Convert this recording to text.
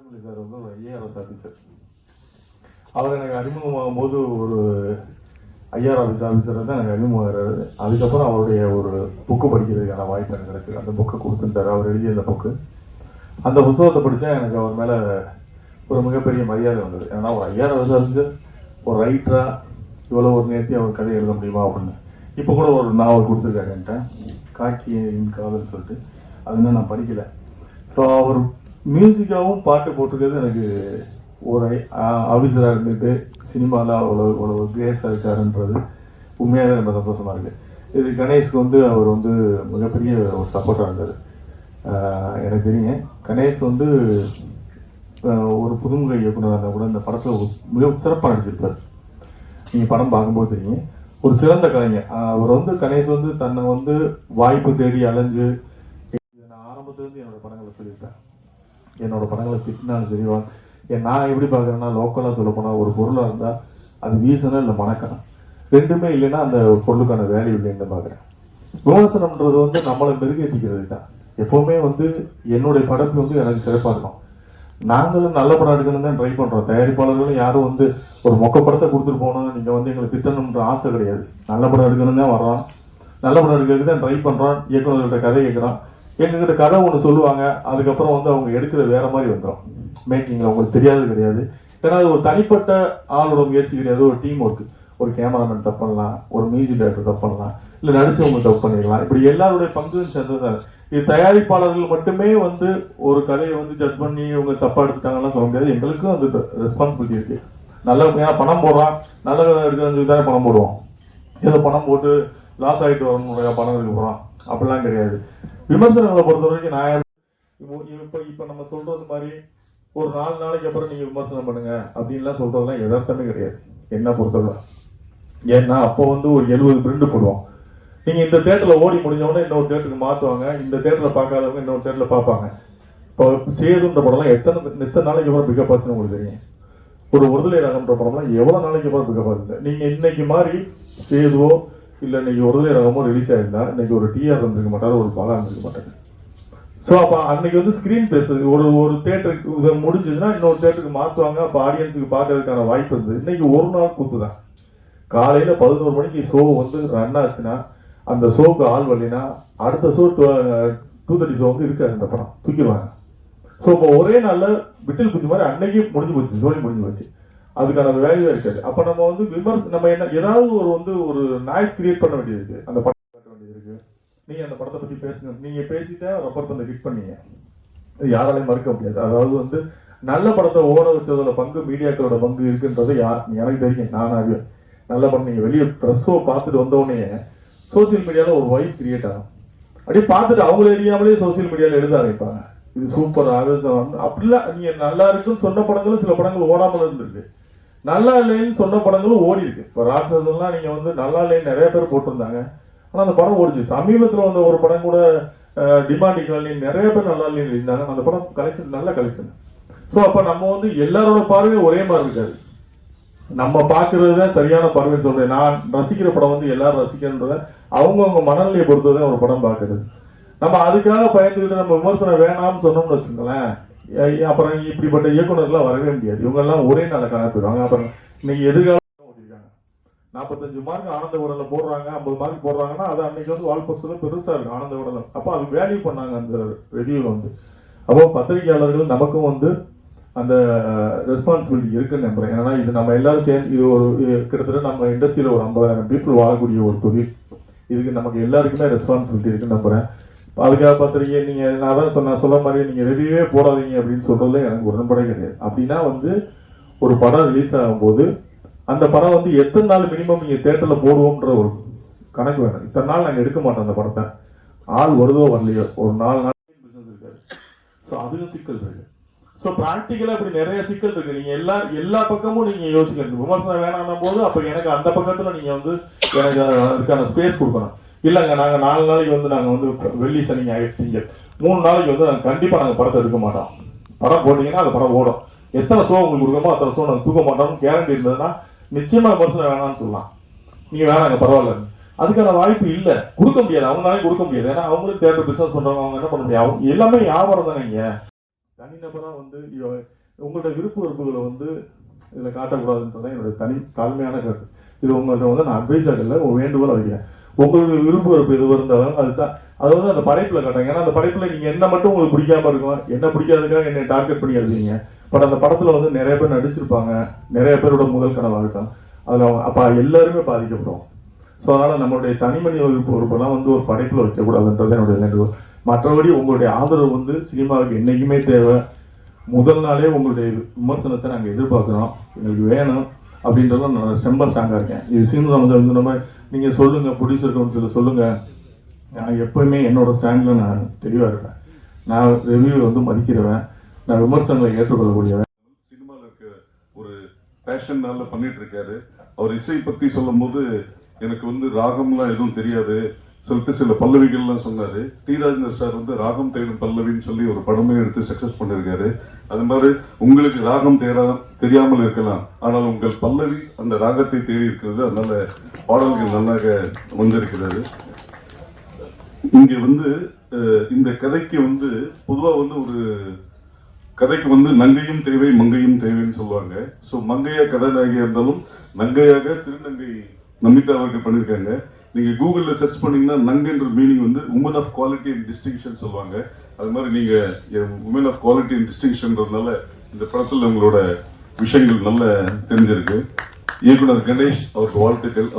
Rajamouli sir வந்து ஒரு ஐஏஆர்எஸ் officer. அவர் எனக்கு அறிமுகமாகும் போது ஒரு ஐஆர்எஸ் ஆஃபீஸர் தான் எனக்கு அறிமுகமாகிறாரு. அதுக்கப்புறம் அவருடைய ஒரு புக்கு படிக்கிறதுக்கான வாய்ப்பு எனக்கு கிடைச்சிது. அந்த புக்கை கொடுத்துட்டாரு, அவர் எழுதிய அந்த புக்கு. அந்த புத்தகத்தை படித்தா எனக்கு அவர் மேலே ஒரு மிகப்பெரிய மரியாதை வந்தது. ஏன்னா ஒரு ஐஆர்எஸ் ஆஃபீஸர் ஒரு ரைட்டராக இவ்வளோ ஒரு நேர்த்தி அவர் கதை எழுத முடியுமா அப்படின்னு. இப்போ கூட ஒரு நாவல் கொடுத்துருக்காரு என்கிட்ட, காக்கியின் காதல் சொல்லிட்டு. அது இன்னும் நான் படிக்கலை. ஸோ அவர் மியூசிக்காகவும் பாட்டு போட்டிருக்கிறது எனக்கு ஒரு ஆஃபீஸராக இருந்துட்டு சினிமாவில் அவ்வளோ கிரேஸாக இருக்காருன்றது உண்மையாக ரொம்ப சந்தோஷமாக இருக்குது. இது கணேஷ்க்கு வந்து அவர் வந்து மிகப்பெரிய ஒரு சப்போர்ட்டாக இருந்தார். எனக்கு தெரியும் கணேஷ் வந்து ஒரு புதுமுக இயக்குனராக இருந்தால் கூட இந்த படத்தில் மிக சிறப்பாக நடிச்சிருப்பார். நீங்கள் படம் பார்க்கும்போது தெரியும், ஒரு சிறந்த கலைஞர். அவர் வந்து கணேஷ் வந்து தன்னை வந்து வாய்ப்பு தேடி அலைஞ்சு, நான் ஆரம்பத்துலேருந்து என்னோட படங்களை சொல்லியிருப்பேன். என்னோட படங்களை திட்டினாலும் சரி, நான் எப்படி பார்க்குறேன்னா லோக்கலாக சொல்ல போனால் ஒரு பொருளாக இருந்தால் அது வீசணும் இல்லை மணக்கணும், ரெண்டுமே இல்லைன்னா அந்த பொருளுக்கான வேல்யூ இல்லைன்னு பார்க்குறேன். விமர்சனம்ன்றது வந்து நம்மளை மெருகேற்றிக்கிறது தான். எப்போவுமே வந்து என்னுடைய படத்து வந்து எனக்கு சிறப்பாக இருக்கும். நாங்களும் நல்ல படம் எடுக்கணும்னு தான் ட்ரை பண்ணுறோம். தயாரிப்பாளர்களும் யாரும் வந்து ஒரு மொக்க படத்தை கொடுத்துட்டு போகணும், நீங்கள் வந்து எங்களை திட்டணுன்ற ஆசை கிடையாது. நல்ல படம் எடுக்கணும் தான் வர்றோம், நல்ல படம் எடுக்கிறதுக்கு தான் ட்ரை பண்ணுறோம். இயக்குநர்கிட்ட கதை கேட்குறோம், எங்ககிட்ட கதை ஒன்று சொல்லுவாங்க, அதுக்கப்புறம் வந்து அவங்க எடுக்கிறது வேற மாதிரி வந்துடும். மேக்கிங்கில் உங்களுக்கு தெரியாது கிடையாது. ஏன்னா அது ஒரு தனிப்பட்ட ஆளோட முயற்சி கிடையாது, ஒரு டீம் ஒர்க்கு. ஒரு கேமராமேன் தப்பு பண்ணலாம், ஒரு மியூசிக் டைரக்டர் தப்பு பண்ணலாம், இல்லை நடிச்சவங்க தப்பு பண்ணிடலாம். இப்படி எல்லாருடைய பங்கு சேர்ந்தது. இது தயாரிப்பாளர்கள் மட்டுமே வந்து ஒரு கதையை வந்து ஜட்ஜ் பண்ணி இவங்க தப்பா எடுத்துட்டாங்கன்னா சொல்ல முடியாது. எங்களுக்கும் அந்த ரெஸ்பான்சிபிலிட்டி இருக்கு. நல்ல ஏன்னா பணம் போடுறான், நல்ல கதை எடுக்கிறது தானே பணம் போடுவோம். ஏதோ பணம் போட்டு லாஸ் ஆகிட்டு வரணும் பணம் எடுக்க போகிறான் அப்படிலாம் கிடையாது. விமர்சனங்களை பொறுத்த வரைக்கும் நான் இப்போ நம்ம சொல்றது மாதிரி ஒரு 4 நாளைக்கு அப்புறம் நீங்க விமர்சனம் பண்ணுங்க அப்படின்லாம் சொல்றதுலாம் எதார்த்தமே கிடையாது என்ன பொறுத்தவரை. ஏன்னா அப்போ வந்து ஒரு 70 பிரிண்ட் போடுவோம். நீங்க இந்த தேட்டர்ல ஓடி முடிஞ்சவொடனே இன்னொரு தேட்டருக்கு மாத்துவாங்க, இந்த தேட்டர்ல பார்க்காதவங்க இன்னொரு தேட்டர்ல பார்ப்பாங்க. இப்போ சேதுன்ற படம்லாம் எத்தனை நாளைக்கு அப்புறம் பிக்கப் ஆச்சுன்னு உங்களுக்கு தெரியும். ஒரு ஒருதலை ரகம்ன்ற படம்லாம் எவ்வளவு நாளைக்கு அப்புறம் பிக்கப் ஆச்சு. நீங்க இன்னைக்கு மாதிரி சேதுவோ இல்லை இன்னைக்கு ஒருதலை ரகமோ ரிலீஸ் ஆயிருந்தா இன்னைக்கு ஒரு டிஆர் இருந்திருக்க மாட்டாரு, ஒரு பலம் இருந்திருக்க மாட்டாரு. ஸோ அப்போ அன்னைக்கு வந்து ஸ்கிரீன் பேசுறது ஒரு தேட்டருக்கு இதை முடிஞ்சதுன்னா இன்னொரு தேட்டருக்கு மாற்றுவாங்க. அப்போ ஆடியன்ஸுக்கு பார்க்கறதுக்கான வாய்ப்பு இருந்தது. இன்னைக்கு ஒரு நாள் கூத்து தான். காலையில 11 மணிக்கு ஷோ வந்து ரன் ஆச்சுன்னா அந்த ஷோக்கு ஆள் வரலைன்னா அடுத்த ஷோ 2:30 ஷோ வந்து இருக்காது, அந்த படம் தூக்கிடுவாங்க. ஸோ இப்போ ஒரே நாள்ல விட்டில் பூச்சி மாதிரி அன்னைக்கு முடிஞ்சு போச்சு, ஷோலி முடிஞ்சு போச்சு. அதுக்கான வேல்யூ இருக்காது. அப்போ நம்ம வந்து நம்ம என்ன ஏதாவது ஒரு நாய்ஸ் கிரியேட் பண்ண வேண்டியது இருக்கு, அந்த படம் காட்ட வேண்டியது இருக்கு. நீங்க அந்த படத்தை பத்தி பேசுங்க, நீங்க பேசிட்டா ரப்பர் பந்தை ஹிட் பண்ணீங்க, யாராலையும் மறுக்க முடியாது. அதாவது வந்து நல்ல படத்தை ஓட வச்சதோட பங்கு மீடியாக்களோட பங்கு இருக்குன்றது எனக்கு தெரியும். நானாவே நல்ல படம் நீங்க வெளியே ப்ரெஸ்ஸோ பார்த்துட்டு வந்தோடனே சோசியல் மீடியாவில் ஒரு வைப் கிரியேட் ஆகும். அப்படியே பார்த்துட்டு அவங்கள எரியாமலே சோசியல் மீடியாவில் எழுத ஆரம்பிப்பாங்க, இது சூப்பர் ஆவேசம் அப்படிலாம். நீங்க நல்லா இருக்குன்னு சொன்ன படங்களும் சில படங்கள் ஓடாமல் இருந்திருக்கு, நல்லா இல்லைன்னு சொன்ன படங்களும் ஓடி இருக்கு. இப்போ ராட்சசன்லாம் நீங்க வந்து நல்லா இல்லைன்னு நிறைய பேர் போட்டிருந்தாங்க, ஆனால் அந்த படம் ஓடிச்சு. சமீபத்தில் வந்த ஒரு படம் கூட டிமாண்டிங் நிறைய பேர் நல்லா இல்லைன்னு இருந்தாங்க, அந்த படம் கலெக்ஷன் நல்ல கலெக்ஷன். ஸோ அப்போ நம்ம வந்து எல்லாரோட பார்வையும் ஒரே மாதிரி இருக்காது. நம்ம பார்க்கறது தான் சரியான பார்வைன்னு சொல்றேன். நான் ரசிக்கிற படம் வந்து எல்லாரும் ரசிக்கிறன்றத அவங்கவுங்க மனநிலையை பொறுத்ததான் ஒரு படம் பார்க்கறது. நம்ம அதுக்காக பயந்துக்கிட்டு நம்ம விமர்சனம் வேணாம்னு சொன்னோம்னு வச்சுக்கோங்களேன், அப்புறம் இப்படிப்பட்ட இயக்குநர்கள்லாம் வரவே முடியாது. இவங்க எல்லாம் ஒரே நாளை காண போயிடுவாங்க. அப்புறம் இன்னைக்கு எதிர்காலம் ஓட்டிருக்காங்க. 45 மார்க் ஆனந்த உடலை போடுறாங்க, 50 மார்க் போடுறாங்கன்னா அது அன்னைக்கு வந்து வால்போஸ்டர்ல பெருசா இருக்கு ஆனந்த உடலை. அப்போ அது வேல்யூ பண்ணாங்க அந்த ரெவியூல வந்து. அப்போ பத்திரிகையாளர்கள் நமக்கும் வந்து அந்த ரெஸ்பான்சிபிலிட்டி இருக்குன்னு நம்புறேன். ஏன்னா இது நம்ம எல்லாரும் சேர்ந்து இது ஒரு கிட்டத்தட்ட நம்ம இண்டஸ்ட்ரியில ஒரு 50,000 பீப்புள் வாழக்கூடிய ஒரு தொழில். இதுக்கு நமக்கு எல்லாருக்குமே ரெஸ்பான்சிபிலிட்டி இருக்குன்னு நம்புறேன். அதுக்காக பத்திரிக்கை நீங்க நான் தான் சொல்ல மாதிரி நீங்க ரிவ்யூவே போடாதீங்க அப்படின்னு சொல்றதுல எனக்கு உடன்படே கிடையாது. அப்படின்னா வந்து ஒரு படம் ரிலீஸ் ஆகும்போது அந்த படம் வந்து எத்தனை நாள் மினிமம் நீங்க தியேட்டர்ல போடுவோம்ன்ற ஒரு கணக்கு வேணும். இத்தனை நாள் நாங்கள் எடுக்க மாட்டோம் அந்த படத்தை, ஆள் வருதோ வரலையோ ஒரு 4 நாள் பிசினஸ் இருக்காது. ஸோ அதுவும் சிக்கல் இருக்கு. ஸோ ப்ராக்டிக்கலா இப்படி நிறைய சிக்கல் இருக்கு. நீங்க எல்லா பக்கமும் நீங்க யோசிக்கணும். விமர்சனம் வேணாம் போது அப்ப எனக்கு அந்த பக்கத்துல நீங்க வந்து எனக்கு அதுக்கான ஸ்பேஸ் கொடுக்கணும். இல்லைங்க நாங்க 4 நாளைக்கு வந்து நாங்க வந்து வெள்ளி சனி ஞாயிறு திங்கள் 3 நாளைக்கு வந்து நாங்க கண்டிப்பா நாங்க படத்தை எடுக்க மாட்டோம். படம் போட்டீங்கன்னா அந்த படம் ஓடும். எத்தனை ஷோ உங்களுக்கு கொடுக்கணுமோ அத்தனை ஷோ நாங்க தூக்க மாட்டோம்னு கேரண்டி இருந்ததுன்னா நிச்சயமா விமர்சனம் வேணாம்னு சொல்லலாம். நீங்க வேணாங்க பரவாயில்ல, அதுக்கான வாய்ப்பு இல்லை, கொடுக்க முடியாது, அவங்களாலே கொடுக்க முடியாது. ஏன்னா அவங்களும் தேட்டர் பிசினஸ் பண்றவங்க, அவங்க என்ன பண்ண முடியாது, எல்லாமே வியாபாரம் தானே. இங்க தனிநபராக வந்து உங்களோட விருப்ப வெறுப்புகளை வந்து இதில் காட்டக்கூடாதுன்றதான் என்னோட தாழ்மையான கருத்து. இது உங்கள்கிட்ட வந்து நான் அட்வைஸாக இல்லை, ஒரு வேண்டுகோளை வைக்கிறேன். உங்களுடைய விருப்ப வெறுப்பு எது இருந்தாலும் அதுதான் அதை வந்து அந்த படைப்பில் காட்டுங்க. ஏன்னா அந்த படைப்பில் நீங்கள் என்ன மட்டும் உங்களுக்கு பிடிக்காம இருக்கும், என்ன பிடிக்காதுக்காக என்னை டார்கெட் பண்ணி எழுதிங்க. பட் அந்த படத்தில் வந்து நிறைய பேர் நடிச்சிருப்பாங்க, நிறைய பேரோட முதல் கனவாக இருக்கும். அதில் அப்போ எல்லாருமே பாதிக்கப்படும். ஸோ அதனால் நம்மளுடைய தனிமனித பொறுப்பெல்லாம் வந்து ஒரு படைப்பில் வைக்கக்கூடாதுன்றது என்னுடைய வேண்டுகோள். மற்றபடி உங்களுடைய ஆதரவு வந்து சினிமாவுக்கு என்றைக்குமே தேவை. முதல் நாளே உங்களுடைய விமர்சனத்தை நாங்கள் எதிர்பார்க்குறோம், எங்களுக்கு வேணும் அப்படின்றதும் நான் செம்ப ஸ்ட்ராங்காக இருக்கேன். இது சினிமா வந்து நம்ம நீங்கள் சொல்லுங்கள், ப்ரொடியூசர் கவுன்சிலில் சொல்லுங்கள், நான் எப்போயுமே என்னோட ஸ்டாண்டில் நான் தெளிவாக இருப்பேன். நான் ரிவ்யூ வந்து மதிக்கிறவன், நான் விமர்சனங்களை ஏற்றுக்கொள்ளக்கூடியவன். சினிமாவில் இருக்க ஒரு பேஷன்னால பண்ணிட்டு இருக்காரு. அவர் இசை பற்றி சொல்லும் போது எனக்கு வந்து ராகம்லாம் எதுவும் தெரியாது சொல்லிட்டு சில பல்லவிகள்லாம் சொன்னாரு. டி ராஜேந்தர் சார் வந்து ராகம் தேடும் பல்லவின்னு சொல்லி ஒரு படமே எடுத்து சக்சஸ் பண்ணிருக்காரு. அது மாதிரி உங்களுக்கு ராகம் தெரியாமல் இருக்கலாம், ஆனால் உங்கள் பல்லவி அந்த ராகத்தை தேடி இருக்கிறது. அதனால பாடல்கள் நல்லாக வந்திருக்கிறது. இங்க வந்து இந்த கதைக்கு வந்து பொதுவா வந்து ஒரு கதைக்கு வந்து நங்கையும் தேவை மங்கையும் தேவைன்னு சொல்லுவாங்க. ஸோ மங்கையா கதாநாயகியா இருந்தாலும் நங்கையாக திருநங்கை நமிதா அவர்கள் பண்ணியிருக்காங்க. நீங்க கூகுள்ல சர்ச் பண்ணீங்கன்னா நங்கைன்ற மீனிங் வந்து woman of quality and distinction சொல்லுவாங்க. அது மாதிரி நீங்க உமன் ஆஃப் குவாலிட்டி அண்ட் டிஸ்டிங்ஷன்றதுனால இந்த படத்துல உங்களோட விஷயங்கள் நல்லா தெரிஞ்சிருக்கு. இயக்குனர் கணேஷ் அவருக்கு வாழ்த்துக்கள்.